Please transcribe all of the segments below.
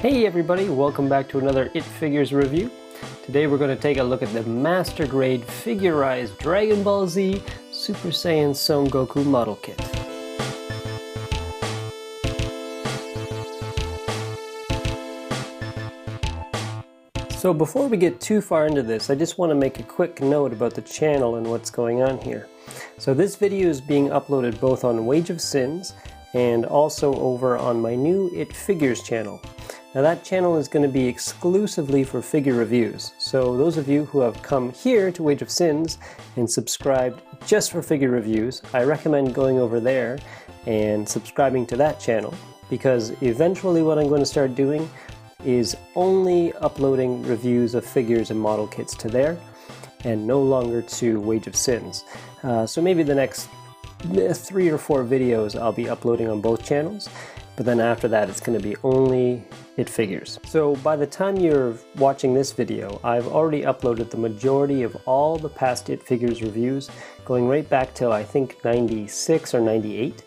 Hey everybody, welcome back to another It Figures review. Today we're going to take a look at the Master Grade Figurized Dragon Ball Z Super Saiyan Son Goku model kit. So before we get too far into this, I just want to make a quick note about the channel and what's going on here. So this video is being uploaded both on Wageofsins and also over on my new It Figures channel. Now that channel is going to be exclusively for figure reviews, so those of you who have come here to Wageofsins and subscribed just for figure reviews, I recommend going over there and subscribing to that channel, because eventually what I'm going to start doing is only uploading reviews of figures and model kits to there, and no longer to Wageofsins. So maybe the next 3 or 4 videos I'll be uploading on both channels, but then after that it's going to be only It Figures. So by the time you're watching this video, I've already uploaded the majority of all the past It Figures reviews, going right back till I think 96 or 98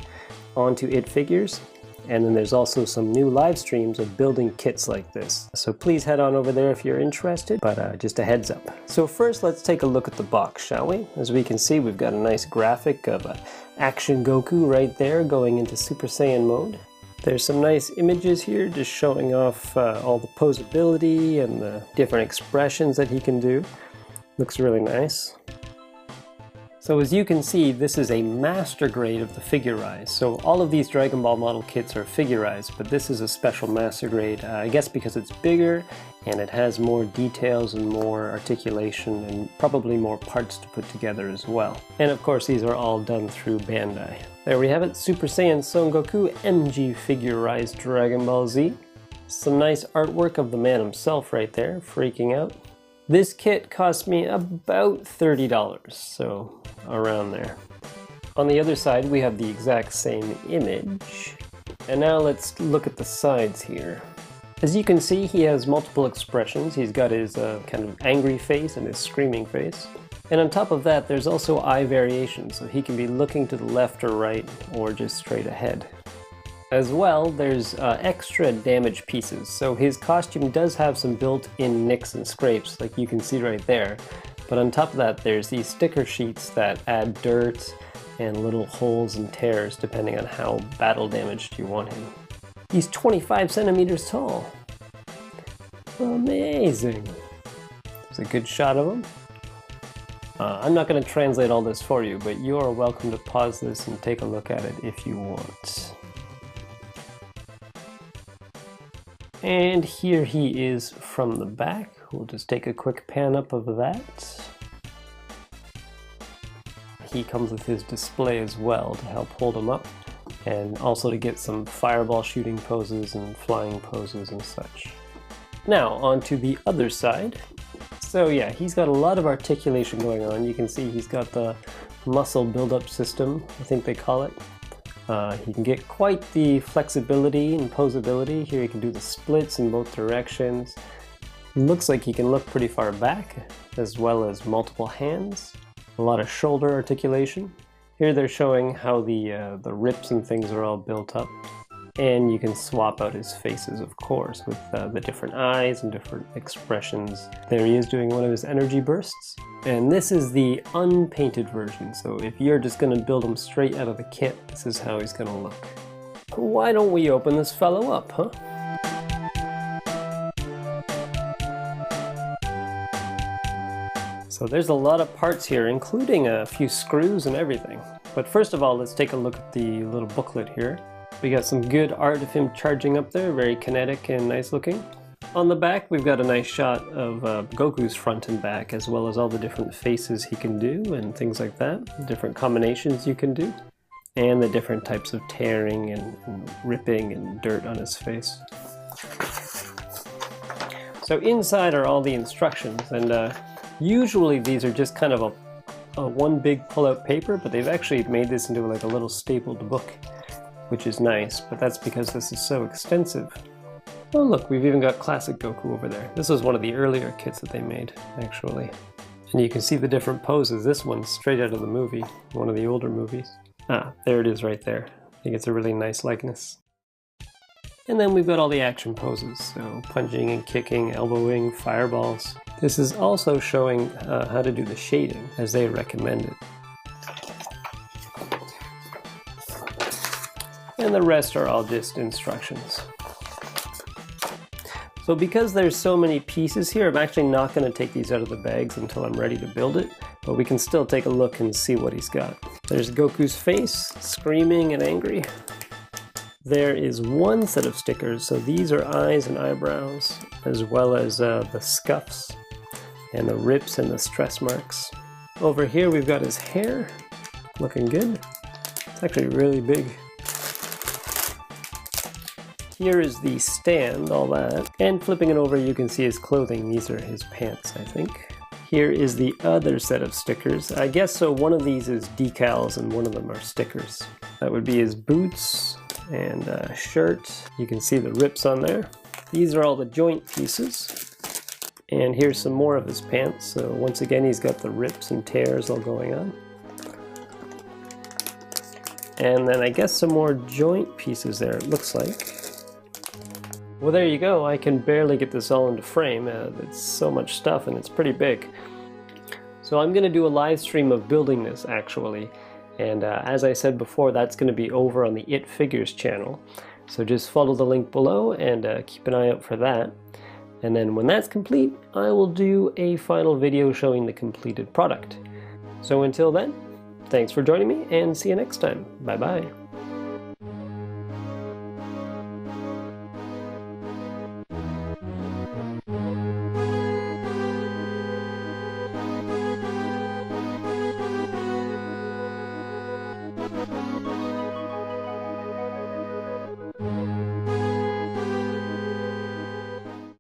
onto It Figures. And then there's also some new live streams of building kits like this. So please head on over there if you're interested, but just a heads up. So first let's take a look at the box, shall we? As we can see, we've got a nice graphic of Action Goku right there going into Super Saiyan mode. There's some nice images here just showing off all the posability and the different expressions that he can do. Looks really nice. So as you can see, this is a master grade of the Figurized. So all of these Dragon Ball model kits are Figurized, but this is a special master grade, I guess because it's bigger and it has more details and more articulation and probably more parts to put together as well. And of course these are all done through Bandai. There we have it, Super Saiyan Son Goku MG Figurized Dragon Ball Z. Some nice artwork of the man himself right there, freaking out. This kit cost me about $30, so around there. On the other side we have the exact same image. And now let's look at the sides here. As you can see, he has multiple expressions. He's got his kind of angry face and his screaming face. And on top of that, there's also eye variation, so he can be looking to the left or right, or just straight ahead. As well, there's extra damage pieces, so his costume does have some built-in nicks and scrapes, like you can see right there. But on top of that, there's these sticker sheets that add dirt and little holes and tears, depending on how battle damaged you want him. He's 25 centimeters tall. Amazing. There's a good shot of him. I'm not going to translate all this for you, but you are welcome to pause this and take a look at it if you want. And here he is from the back. We'll just take a quick pan up of that. He comes with his display as well to help hold him up, and also to get some fireball shooting poses and flying poses and such. Now on to the other side. So yeah, he's got a lot of articulation going on. You can see he's got the muscle buildup system, I think they call it. He can get quite the flexibility and posability. Here he can do the splits in both directions. Looks like he can look pretty far back, as well as multiple hands. A lot of shoulder articulation. Here they're showing how the rips and things are all built up. And you can swap out his faces, of course, with the different eyes and different expressions. There he is doing one of his energy bursts. And this is the unpainted version, so if you're just going to build him straight out of the kit, this is how he's going to look. Why don't we open this fellow up, huh? So there's a lot of parts here, including a few screws and everything. But first of all, let's take a look at the little booklet here. We got some good art of him charging up there, very kinetic and nice looking. On the back, we've got a nice shot of Goku's front and back, as well as all the different faces he can do and things like that, different combinations you can do, and the different types of tearing and ripping and dirt on his face. So inside are all the instructions, and usually these are just kind of a one big pull-out paper, but they've actually made this into like a little stapled book, which is nice, but that's because this is so extensive. Oh look, we've even got classic Goku over there. This was one of the earlier kits that they made, actually. And you can see the different poses. This one's straight out of the movie, one of the older movies. Ah, there it is right there. I think it's a really nice likeness. And then we've got all the action poses, so punching and kicking, elbowing, fireballs. This is also showing how to do the shading, as they recommended. And the rest are all just instructions. So because there's so many pieces here, I'm actually not going to take these out of the bags until I'm ready to build it, but we can still take a look and see what he's got. There's Goku's face, screaming and angry. There is one set of stickers, so these are eyes and eyebrows, as well as the scuffs and the rips and the stress marks. Over here we've got his hair, looking good. It's actually really big. Here is the stand, all that. And flipping it over you can see his clothing. These are his pants, I think. Here is the other set of stickers. I guess so one of these is decals and one of them are stickers. That would be his boots and shirt. You can see the rips on there. These are all the joint pieces. And here's some more of his pants. So once again he's got the rips and tears all going on. And then I guess some more joint pieces there, it looks like. Well, there you go. I can barely get this all into frame. It's so much stuff and it's pretty big. So I'm going to do a live stream of building this actually. And as I said before, that's going to be over on the It Figures channel. So just follow the link below and keep an eye out for that. And then when that's complete, I will do a final video showing the completed product. So until then, thanks for joining me and see you next time. Bye bye.